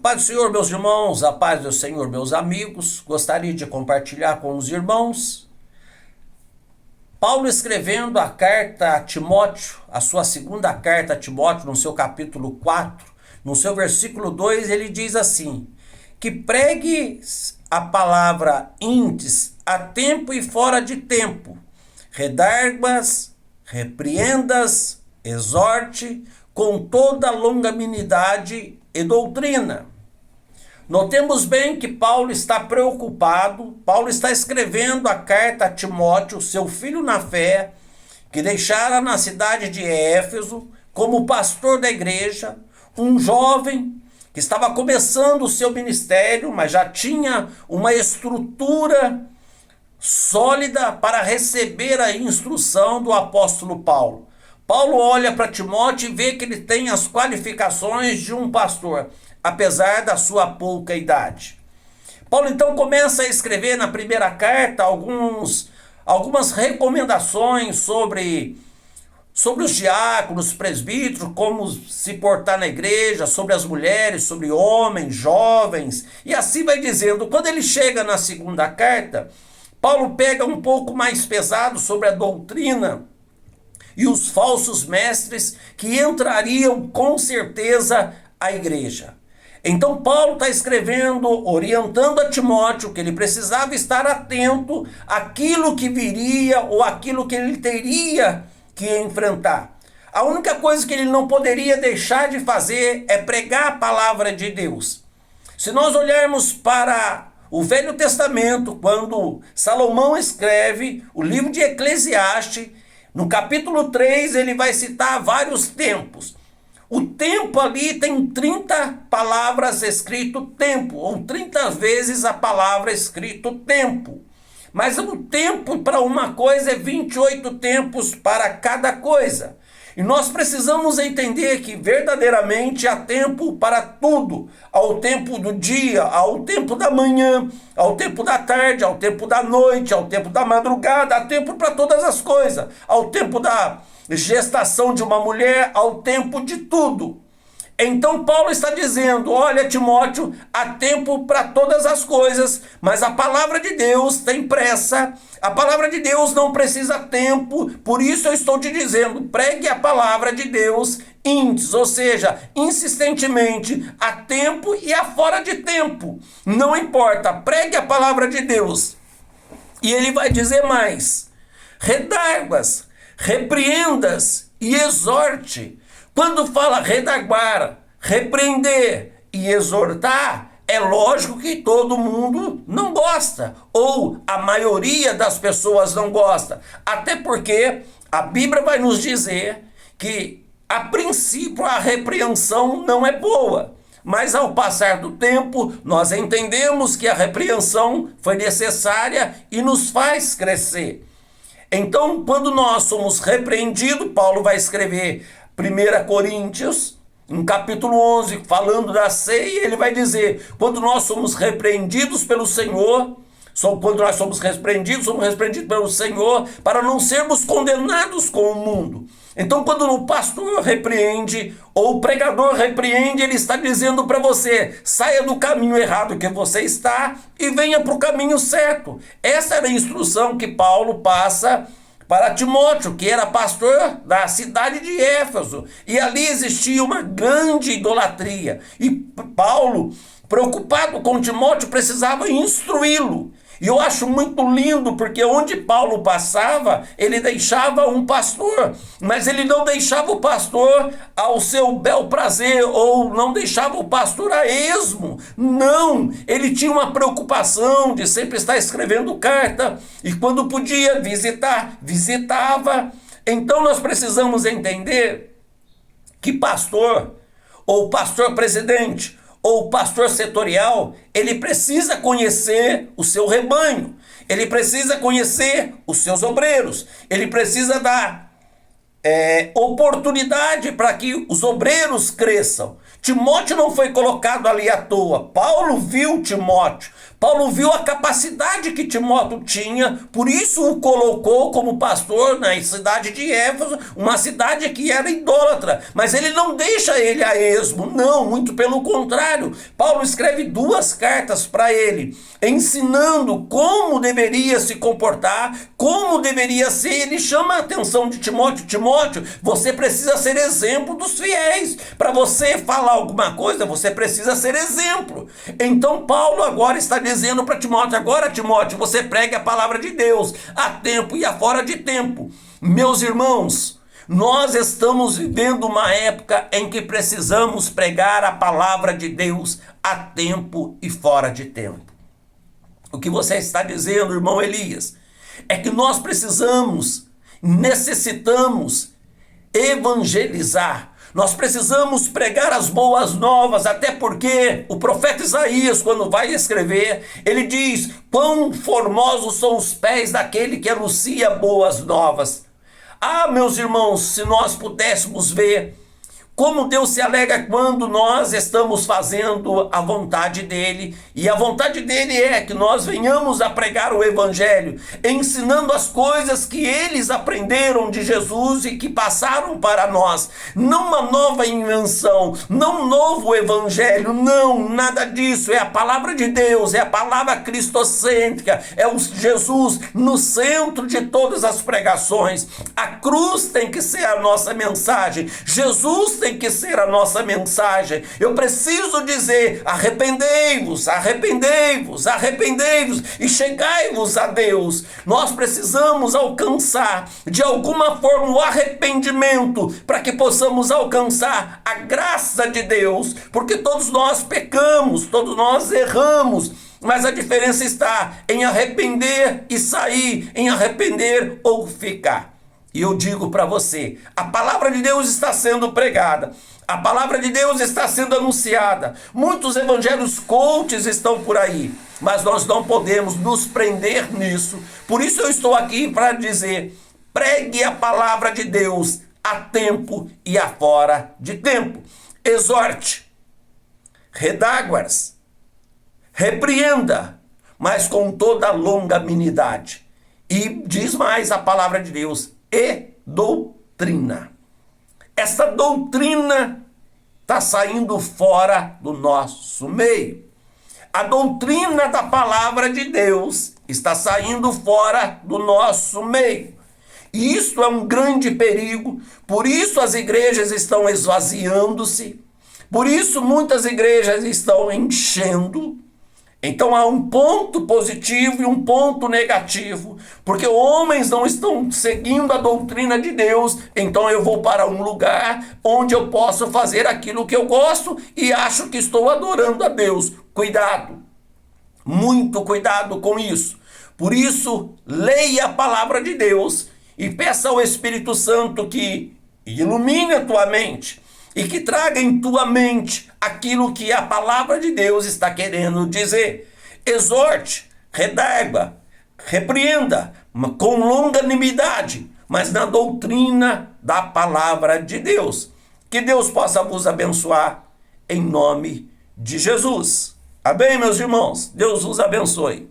Paz do Senhor, meus irmãos, a paz do Senhor, meus amigos. Gostaria de compartilhar com os irmãos Paulo escrevendo a carta a Timóteo, a sua segunda carta a Timóteo, no seu capítulo 4, no seu versículo 2, ele diz assim: que pregue a palavra íntes a tempo e fora de tempo, redarguas, repreendas, exorte com toda longanimidade e doutrina. Notemos bem que Paulo está preocupado. Paulo está escrevendo a carta a Timóteo, seu filho na fé, que deixara na cidade de Éfeso como pastor da igreja, um jovem que estava começando o seu ministério, mas já tinha uma estrutura sólida para receber a instrução do apóstolo Paulo. Paulo olha para Timóteo e vê que ele tem as qualificações de um pastor, apesar da sua pouca idade. Paulo então começa a escrever na primeira carta algumas recomendações sobre os diáconos, presbíteros, como se portar na igreja, sobre as mulheres, sobre homens, jovens, e assim vai dizendo. Quando ele chega na segunda carta, Paulo pega um pouco mais pesado sobre a doutrina e os falsos mestres que entrariam com certeza à igreja. Então Paulo está escrevendo, orientando a Timóteo que ele precisava estar atento àquilo que viria ou àquilo que ele teria que enfrentar. A única coisa que ele não poderia deixar de fazer é pregar a palavra de Deus. Se nós olharmos para o Velho Testamento, quando Salomão escreve o livro de Eclesiastes, no capítulo 3 ele vai citar vários tempos. O tempo ali tem 30 palavras escrito tempo, ou 30 vezes a palavra escrito tempo. Mas o tempo para uma coisa é 28 tempos para cada coisa. E nós precisamos entender que verdadeiramente há tempo para tudo. Ao tempo do dia, ao tempo da manhã, ao tempo da tarde, ao tempo da noite, ao tempo da madrugada, há tempo para todas as coisas. Ao tempo da gestação de uma mulher, ao tempo de tudo. Então Paulo está dizendo: olha, Timóteo, há tempo para todas as coisas, mas a palavra de Deus tem pressa, a palavra de Deus não precisa tempo, por isso eu estou te dizendo, pregue a palavra de Deus íntes, ou seja, insistentemente, a tempo e a fora de tempo, não importa, pregue a palavra de Deus. E ele vai dizer mais: redarguas, repreendas e exorte. Quando fala redarguar, repreender e exortar, é lógico que todo mundo não gosta, ou a maioria das pessoas não gosta, até porque a Bíblia vai nos dizer que, a princípio, a repreensão não é boa, mas ao passar do tempo, nós entendemos que a repreensão foi necessária e nos faz crescer. Então, quando nós somos repreendidos, Paulo vai escrever 1 Coríntios, no capítulo 11, falando da ceia, ele vai dizer: quando nós somos repreendidos pelo Senhor, quando nós somos repreendidos pelo Senhor, para não sermos condenados com o mundo. Então, quando o pastor repreende, ou o pregador repreende, ele está dizendo para você: saia do caminho errado que você está e venha para o caminho certo. Essa era a instrução que Paulo passa para Timóteo, que era pastor da cidade de Éfeso, e ali existia uma grande idolatria, e Paulo, preocupado com Timóteo, precisava instruí-lo. E eu acho muito lindo, porque onde Paulo passava, ele deixava um pastor, mas ele não deixava o pastor ao seu bel prazer, ou não deixava o pastor a esmo. Não, ele tinha uma preocupação de sempre estar escrevendo carta, e quando podia visitar, visitava. Então nós precisamos entender que pastor, ou pastor presidente, ou pastor setorial, ele precisa conhecer o seu rebanho, ele precisa conhecer os seus obreiros, ele precisa dar oportunidade para que os obreiros cresçam. Timóteo não foi colocado ali à toa. Paulo viu Timóteo. Paulo viu a capacidade que Timóteo tinha, por isso o colocou como pastor na cidade de Éfeso, uma cidade que era idólatra. Mas ele não deixa ele a esmo, não, muito pelo contrário. Paulo escreve 2 cartas para ele, ensinando como deveria se comportar, como deveria ser. Ele chama a atenção de Timóteo: Timóteo, você precisa ser exemplo dos fiéis. Para você falar alguma coisa, você precisa ser exemplo. Então Paulo agora está dizendo para Timóteo: agora, Timóteo, você pregue a palavra de Deus a tempo e a fora de tempo. Meus irmãos, nós estamos vivendo uma época em que precisamos pregar a palavra de Deus a tempo e fora de tempo. O que você está dizendo, irmão Elias, é que nós necessitamos evangelizar. Nós precisamos pregar as boas novas, até porque o profeta Isaías, quando vai escrever, ele diz: quão formosos são os pés daquele que anuncia boas novas. Ah, meus irmãos, se nós pudéssemos ver como Deus se alegra quando nós estamos fazendo a vontade dele, e a vontade dele é que nós venhamos a pregar o evangelho, ensinando as coisas que eles aprenderam de Jesus e que passaram para nós. Não uma nova invenção, não um novo evangelho, não, nada disso. É a palavra de Deus, é a palavra cristocêntrica, é o Jesus no centro de todas as pregações. A cruz tem que ser a nossa mensagem, Jesus tem que ser a nossa mensagem. Eu preciso dizer: arrependei-vos, arrependei-vos, arrependei-vos e chegai-vos a Deus. Nós precisamos alcançar de alguma forma o arrependimento para que possamos alcançar a graça de Deus, porque todos nós pecamos, todos nós erramos, mas a diferença está em arrepender e sair, em arrepender ou ficar. E eu digo para você, a palavra de Deus está sendo pregada, a palavra de Deus está sendo anunciada, muitos evangelhos coaches estão por aí, mas nós não podemos nos prender nisso. Por isso eu estou aqui para dizer: pregue a palavra de Deus a tempo e a fora de tempo. Exorte, redáguas, repreenda, mas com toda a longanimidade. E diz mais a palavra de Deus: e doutrina. Essa doutrina está saindo fora do nosso meio. A doutrina da palavra de Deus está saindo fora do nosso meio. E isso é um grande perigo. Por isso as igrejas estão esvaziando-se. Por isso muitas igrejas estão enchendo. Então há um ponto positivo e um ponto negativo, porque homens não estão seguindo a doutrina de Deus. Então eu vou para um lugar onde eu posso fazer aquilo que eu gosto e acho que estou adorando a Deus. Cuidado, muito cuidado com isso. Por isso, leia a palavra de Deus e peça ao Espírito Santo que ilumine a tua mente e que traga em tua mente aquilo que a palavra de Deus está querendo dizer. Exorte, redarga, repreenda com longanimidade, mas na doutrina da palavra de Deus. Que Deus possa vos abençoar em nome de Jesus. Amém, meus irmãos? Deus vos abençoe.